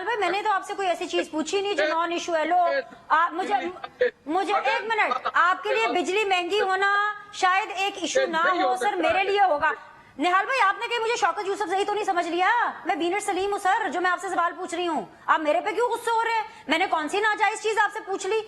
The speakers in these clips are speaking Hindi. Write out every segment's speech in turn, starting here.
निहाल भाई, मैंने तो आपसे कोई ऐसी चीज पूछी नहीं जो नॉन इशू है। लो आप मुझे एक मिनट, आपके लिए बिजली महंगी होना शायद एक इशू ना हो सर, मेरे लिए होगा। निहाल भाई, आपने कहीं मुझे शौकत यूसुफजई तो नहीं समझ लिया? मैं बीनर सलीम हूँ सर, जो मैं आपसे सवाल पूछ रही हूँ। आप मेरे पे क्यों गुस्से हो रहे हैं? मैंने कौन सी नाजायज चीज आपसे पूछ ली?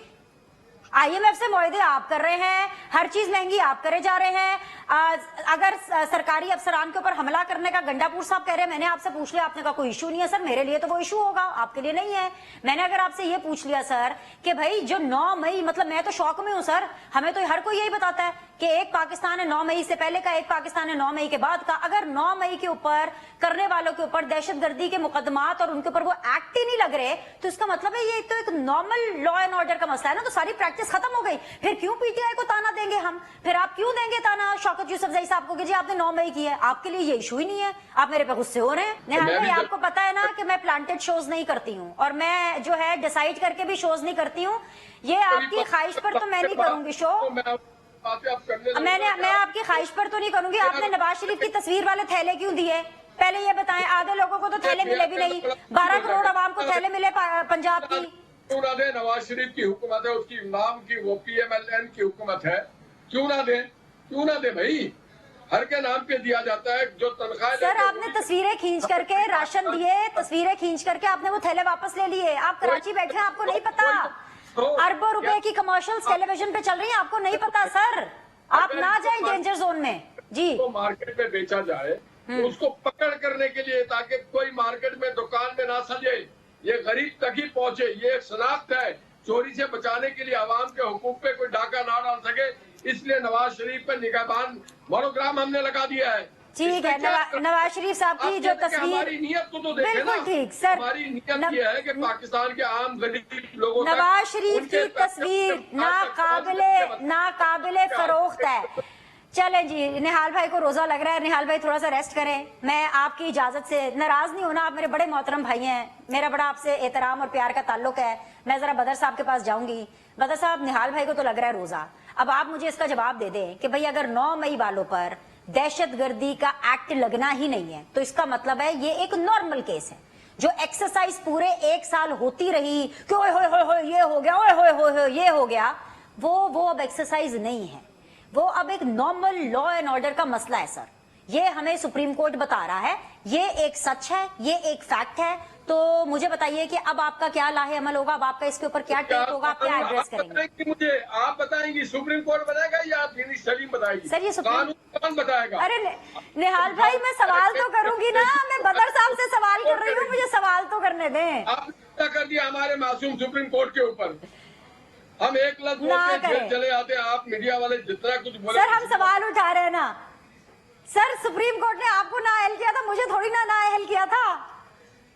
IMF से मुआहदे आप कर रहे हैं, हर चीज महंगी आप करे जा रहे हैं। अगर सरकारी अफसरान के ऊपर हमला करने का गंडापुर साहब कह रहे हैं, मैंने आपसे पूछ लिया, आपने कहा कोई इशू नहीं है सर। मेरे लिए तो वो इशू होगा, आपके लिए नहीं है। मैंने अगर आपसे ये पूछ लिया सर कि भाई जो 9 मई, मतलब मैं तो शौक में हूं सर, हमें तो हर कोई यही बताता है कि एक पाकिस्तान है 9 मई से पहले का, एक पाकिस्तान है 9 मई के बाद का। अगर 9 मई के ऊपर करने वालों के ऊपर दहशतगर्दी के मुकदमात और उनके ऊपर वो एक्ट ही नहीं लग रहे, तो इसका मतलब है ये तो एक नॉर्मल लॉ एंड ऑर्डर का मसला है ना, तो सारी प्रैक्टिस खत्म हो गई। फिर क्यों PTI को ताना देंगे हम? फिर आप क्यों देंगे ताना शौकत यूसुफजई साहब को कि जी आपने 9 मई की है? आपके लिए ये इशू ही नहीं है, आप मेरे पे गुस्से हो रहे हैं। निहाल भाई, आपको पता है ना कि मैं प्लांटेड शोज नहीं करती हूँ, और मैं जो है डिसाइड करके भी शोज नहीं करती हूँ। ये आपकी ख्वाहिश पर तो मैं नहीं करूंगी शो, मैं आपकी ख्वाहिश पर तो नहीं करूंगी। आपने नवाज शरीफ की तस्वीर वाले थैले क्यों दिए? पहले ये बताएं, आधे लोगों को तो थैले मिले भी नहीं, 12 करोड़ आवाम को थैले मिले पंजाब की। क्यों ना दे? नवाज शरीफ की हुकूमत है, उसकी नाम की वो PMLN की हुकूमत है, क्यों ना दे? क्यों ना दे भाई? हर के नाम पे दिया जाता है जो तनख्वाह। सर आपने तस्वीरें खींच करके राशन दिए, तस्वीरें खींच करके आपने वो थैले वापस ले लिए। आप कराची बैठे हैं, आपको नहीं पता? अरबों रुपए की कमर्शियल्स टेलीविजन पे चल रही हैं, आपको नहीं पता सर? आप ना जाएं डेंजर जोन में जी। तो मार्केट में बेचा जाए, उसको पकड़ करने के लिए, ताकि कोई मार्केट में दुकान में ना सजे, ये गरीब तक ही पहुंचे, ये एक शनाख्त है। चोरी से बचाने के लिए आवाम के हुकूक पे कोई डाका ना डाल सके, इसलिए नवाज शरीफ पे निगाहबान मोनोग्राम हमने लगा दिया है। ठीक है, नवाज शरीफ साहब की जो तस्वीर, हमारी नीयत को तो देखें ना। ठीक सर, हमारी नीयत ये है कि पाकिस्तान के आम गरीब लोगों तक नवाज शरीफ की तस्वीर नाकाबिले फरोख्त है। चलें जी, निहाल भाई को रोजा लग रहा है, निहाल भाई थोड़ा सा रेस्ट करें। मैं आपकी इजाजत से, नाराज नहीं होना, आप मेरे बड़े मोहतरम भाई हैं, मेरा बड़ा आपसे एहतराम और प्यार का ताल्लुक है। मैं जरा बदर साहब के पास जाऊंगी। बदर साहब, निहाल भाई को तो लग रहा है रोजा, अब आप मुझे इसका जवाब दे दें कि भाई अगर 9 मई वालों पर दहशतगर्दी का एक्ट लगना ही नहीं है, तो इसका मतलब है ये एक नॉर्मल केस है। जो एक्सरसाइज पूरे 1 साल होती रही कि ओए होए होए ये हो गया, ओए होए होए ये हो गया, वो अब एक्सरसाइज नहीं है, वो अब एक नॉर्मल लॉ एंड ऑर्डर का मसला है सर। ये हमें सुप्रीम कोर्ट बता रहा है, ये एक सच है, ये एक फैक्ट है। तो मुझे बताइए कि अब आपका क्या लाहे अमल होगा, अब आपका इसके ऊपर क्या टेक होगा, आप क्या एड्रेस करेंगे? मुझे आप बताएंगी, सुप्रीम कोर्ट बताएगा या बीनर सलीम बताएगी? सर ये कानून कौन बताएगा? अरे निहाल भाई, मैं सवाल तो करूंगी ना, मैं बदर साहब से सवाल कर रही हूँ, मुझे सवाल तो करने दें। आपने कर दिया हमारे मासूम सुप्रीम कोर्ट के ऊपर, हम एक लफ्ज बोलते हैं चले आते हैं, आप मीडिया वाले जितना कुछ बोले। सर हम सवाल उठा रहे हैं ना सर, सुप्रीम कोर्ट ने आपको ना अहल किया था, मुझे थोड़ी ना अहल किया था।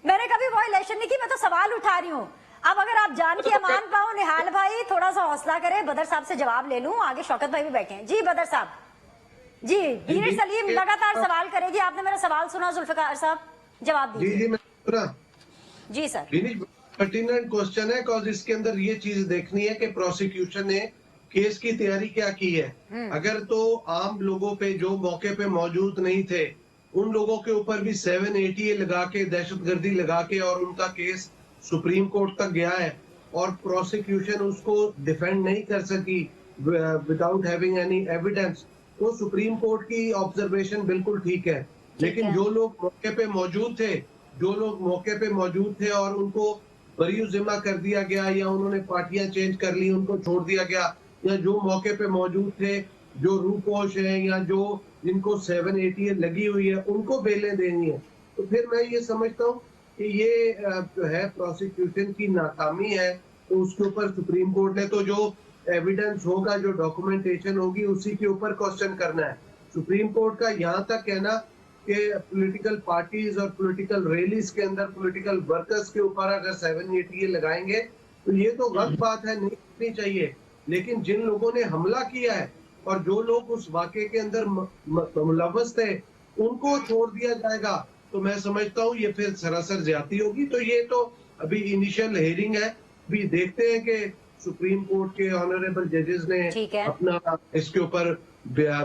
मैंने कभी वायलेशन नहीं की, मैं तो सवाल उठा रही हूँ। अब अगर आप जान की अमान पाओ, निहाल भाई थोड़ा सा हौसला करें, बदर साहब से जवाब ले लूं, आगे शौकत भाई भी बैठे हैं। जी बदर साहब जी, बीनर सलीम लगातार सवाल करेगी, आपने मेरा सवाल सुना, जुल्फिकार साहब जवाब दीजिए। जी सर, पर्टिनेंट क्वेश्चन है, बिकॉज इसके अंदर ये चीज देखनी है कि प्रोसिक्यूशन ने केस की तैयारी क्या की है। अगर तो आम लोगों पे जो मौके पे मौजूद नहीं थे, उन लोगों के ऊपर भी 780 लगा के, दहशतगर्दी लगा के, और उनका केस सुप्रीम कोर्ट तक गया है और प्रोसिक्यूशन उसको डिफेंड नहीं कर सकी विदाउट हैविंग एनी एविडेंस, तो सुप्रीम कोर्ट की ऑब्जर्वेशन बिल्कुल ठीक है। लेकिन जो लोग मौके पे मौजूद थे और उनको बरी जिम्मा कर दिया गया, या उन्होंने पार्टियां चेंज कर ली, उनको छोड़ दिया गया, या जो मौके पे मौजूद थे, जो रूपोश हैं, या जो जिनको 780 लगी हुई है, उनको बेलें देनी है, तो फिर मैं ये समझता हूँ कि ये जो है प्रोसिक्यूशन की नाकामी है। तो उसके ऊपर सुप्रीम कोर्ट ने तो जो एविडेंस होगा, जो डॉक्यूमेंटेशन होगी, उसी के ऊपर क्वेश्चन करना है। सुप्रीम कोर्ट का यहाँ तक कहना कि पॉलिटिकल पार्टीज और पॉलिटिकल रैलीज के अंदर पॉलिटिकल वर्कर्स के ऊपर अगर 780 लगाएंगे, तो ये तो गलत बात है, नहीं करनी चाहिए। लेकिन जिन लोगों ने हमला किया है और जो लोग उस वाक़े के अंदर मुलव्वस थे, उनको छोड़ दिया जाएगा, तो मैं समझता हूँ ये फिर सरासर ज्यादती होगी। तो ये तो अभी इनिशियल हियरिंग है, अभी देखते हैं कि सुप्रीम कोर्ट के ऑनरेबल जजेस ने अपना इसके ऊपर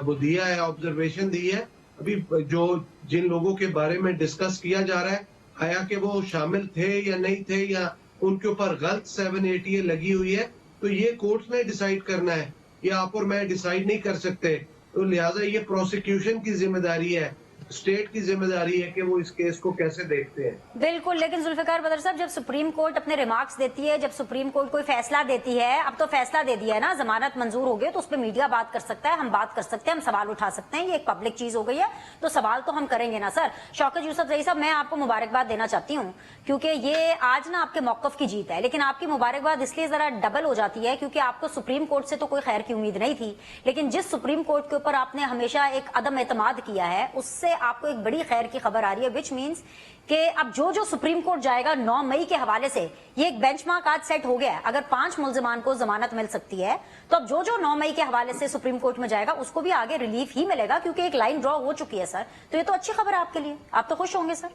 वो दिया है, ऑब्जर्वेशन दी है। अभी जो जिन लोगों के बारे में डिस्कस किया जा रहा है, आया कि वो शामिल थे या नहीं थे, या उनके ऊपर गलत 780 लगी हुई है, तो ये कोर्ट्स ने डिसाइड करना है। ये आप और मैं डिसाइड नहीं कर सकते। तो लिहाजा ये प्रोसिक्यूशन की जिम्मेदारी है, स्टेट की जिम्मेदारी है कि वो इस केस को कैसे देखते हैं। बिल्कुल, लेकिन जुल्फिकार बदर साहब, जब सुप्रीम कोर्ट अपने रिमार्क्स देती है, जब सुप्रीम कोर्ट कोई फैसला देती है, अब तो फैसला दे दिया है ना, जमानत मंजूर हो गई, तो उस पर मीडिया बात कर सकता है, हम बात कर सकते हैं, हम सवाल उठा सकते हैं, ये एक पब्लिक चीज हो गई है, तो सवाल तो हम करेंगे ना सर। शौकत यूसुफजई साहब, मैं आपको मुबारकबाद देना चाहती हूँ, क्योंकि ये आज ना आपके मौकफ की जीत है, लेकिन आपकी मुबारकबाद इसलिए जरा डबल हो जाती है क्योंकि आपको सुप्रीम कोर्ट से तो कोई खैर की उम्मीद नहीं थी, लेकिन जिस सुप्रीम कोर्ट के ऊपर आपने हमेशा एक अदम एतमाद किया है, उससे आपको एक बड़ी खैर की खबर आ रही है, विच मीन्स कि अब जो सुप्रीम कोर्ट जाएगा 9 मई के हवाले से, ये एक बेंचमार्क आज सेट हो गया है। अगर 5 मुल्जिमान को जमानत मिल सकती है, तो अब जो 9 मई के हवाले से सुप्रीम कोर्ट में जाएगा उसको भी आगे रिलीफ ही मिलेगा, क्योंकि एक लाइन ड्रॉ हो चुकी है सर। तो ये तो अच्छी खबर है आपके लिए, आप तो खुश होंगे सर,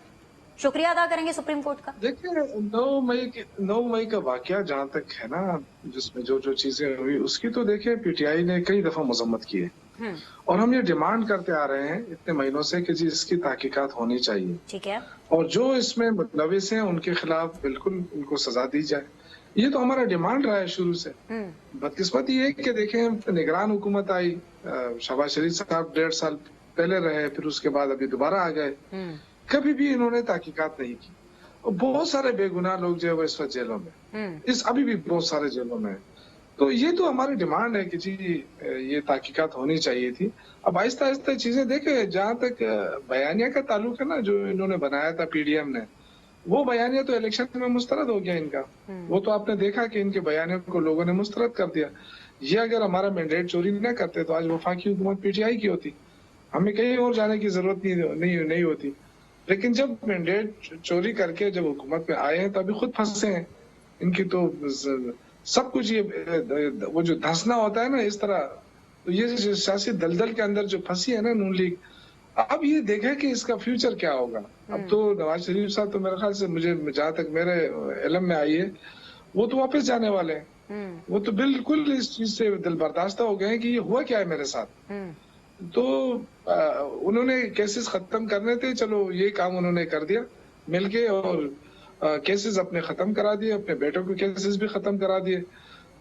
शुक्रिया अदा करेंगे सुप्रीम कोर्ट का। देखिए 9 मई का वाकया जहाँ तक है ना, जिसमें जो चीजें हुई उसकी तो देखिए पीटीआई ने कई दफा मजम्मत की है, और हम ये डिमांड करते आ रहे हैं इतने महीनों से कि जी इसकी तहकीकात होनी चाहिए, ठीक है, और जो इसमें मुलविस हैं उनके खिलाफ बिल्कुल उनको सजा दी जाए। ये तो हमारा डिमांड रहा है शुरू से। बदकिस्मती ये कि देखें निगरान हुकूमत आई, शहबाज शरीफ साहब 1.5 साल पहले रहे, फिर उसके बाद अभी दोबारा आ गए, कभी भी इन्होंने तहकीकात नहीं की, और बहुत सारे बेगुनाह लोग जो है वो इस वक्त जेलों में, अभी भी बहुत सारे जेलों में। तो ये तो हमारी डिमांड है कि जी ये तहकीकात होनी चाहिए थी। अब आहिस्ता आहिस्ता चीजें देखे, जहाँ तक बयानिया का ताल्लुक है ना, जो इन्होंने बनाया था पीडीएम ने, वो बयानिया तो इलेक्शन में मुस्तरद हो गया इनका। वो तो आपने देखा कि इनके बयानिया को लोगों ने मुस्तरद कर दिया। ये अगर हमारा मैंडेट चोरी न करते तो आज वफाकी हुकूमत पीटीआई की होती, हमें कहीं और जाने की जरूरत नहीं होती। लेकिन जब मैंडेट चोरी करके जब हुकूमत में आए हैं तो अभी खुद फंसे हैं। इनकी तो सब कुछ ये वो जो धंसना होता है ना इस तरह, तो ये सियासी दलदल के अंदर जो फंसी है ना नून लीग, अब ये देखे कि इसका फ्यूचर क्या होगा। अब तो नवाज शरीफ साहब तो मेरे ख्याल से, मुझे जहाँ तक मेरे इल्म में आई है, वो तो वापस जाने वाले हैं। वो तो बिल्कुल इस चीज से दिल बर्दाश्त हो गए हैं कि ये हुआ क्या है मेरे साथ। तो उन्होंने केसेस खत्म करने थे, चलो ये काम उन्होंने कर दिया मिलके, और केसेस अपने खत्म करा दिए, अपने बेटों के केसेस भी खत्म करा दिए।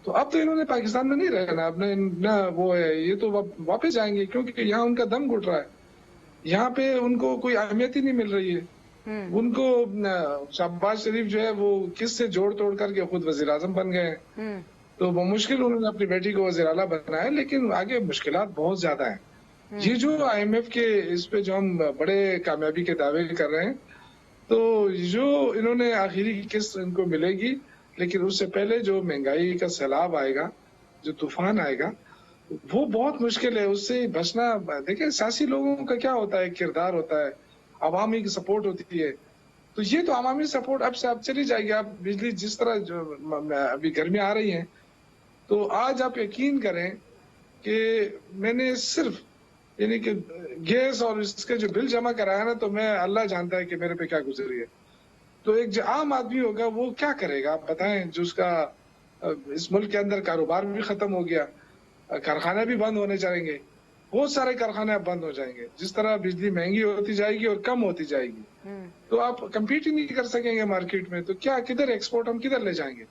तो अब तो इन्होंने पाकिस्तान में नहीं रहना, अपने ना वो है, ये तो वापस जाएंगे, क्योंकि यहाँ उनका दम घुट रहा है, यहाँ पे उनको कोई अहमियत ही नहीं मिल रही है। उनको शहबाज शरीफ जो है वो किससे जोड़ तोड़ करके खुद वजीर आजम बन गए हैं, तो वो मुश्किल उन्होंने अपनी बेटी को वजीर आला बनाया, लेकिन आगे मुश्किलात बहुत ज्यादा है। ये जो IMF के इस पे जो हम बड़े कामयाबी के दावे कर रहे हैं, तो जो इन्होंने आखिरी किस्त इनको मिलेगी, लेकिन उससे पहले जो महंगाई का सैलाब आएगा, जो तूफान आएगा, वो बहुत मुश्किल है, उससे बचना। देखिए सियासी लोगों का क्या होता है, किरदार होता है, अवामी की सपोर्ट होती है, तो ये तो अवामी सपोर्ट अब से अब चली जाएगी। आप बिजली जिस तरह जो अभी गर्मी आ रही है, तो आज आप यकीन करें कि मैंने सिर्फ यानी कि गैस और इसके जो बिल जमा कराया ना, तो मैं अल्लाह जानता है कि मेरे पे क्या गुजरी है। तो एक जो आम आदमी होगा वो क्या करेगा आप बताएं, जो उसका इस मुल्क के अंदर कारोबार भी खत्म हो गया, कारखाने भी बंद होने जाएंगे, बहुत सारे कारखाने अब बंद हो जाएंगे, जिस तरह बिजली महंगी होती जाएगी और कम होती जाएगी, तो आप कम्पीट ही नहीं कर सकेंगे मार्केट में, तो क्या किधर एक्सपोर्ट हम किधर ले जाएंगे।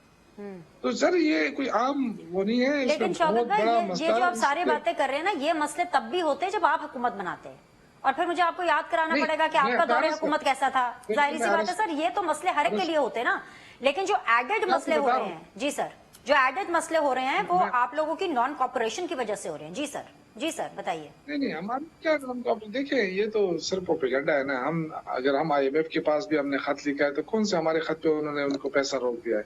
तो सर ये कोई आम वो नहीं है, लेकिन शौकत भाई ये जो आप सारी बातें कर रहे हैं ना, ये मसले तब भी होते हैं जब आप हुकूमत बनाते हैं, और फिर मुझे आपको याद कराना पड़ेगा कि आपका दौरे हुकूमत कैसा था। जाहिर सी बात है सर, ये तो मसले हर एक के लिए होते हैं ना, लेकिन जो एडेड मसले हो रहे हैं, जी सर, जो एडेड मसले हो रहे हैं वो आप लोगों की नॉन कॉपरेशन की वजह से हो रहे हैं। जी सर बताइए। नहीं हमारे क्या, देखिए ये तो सिर्फ प्रोपेगेंडा है ना। अगर हम IMF के पास भी हमने खत लिखा है, तो कौन से हमारे खत पे उन्होंने उनको पैसा रोक दिया है।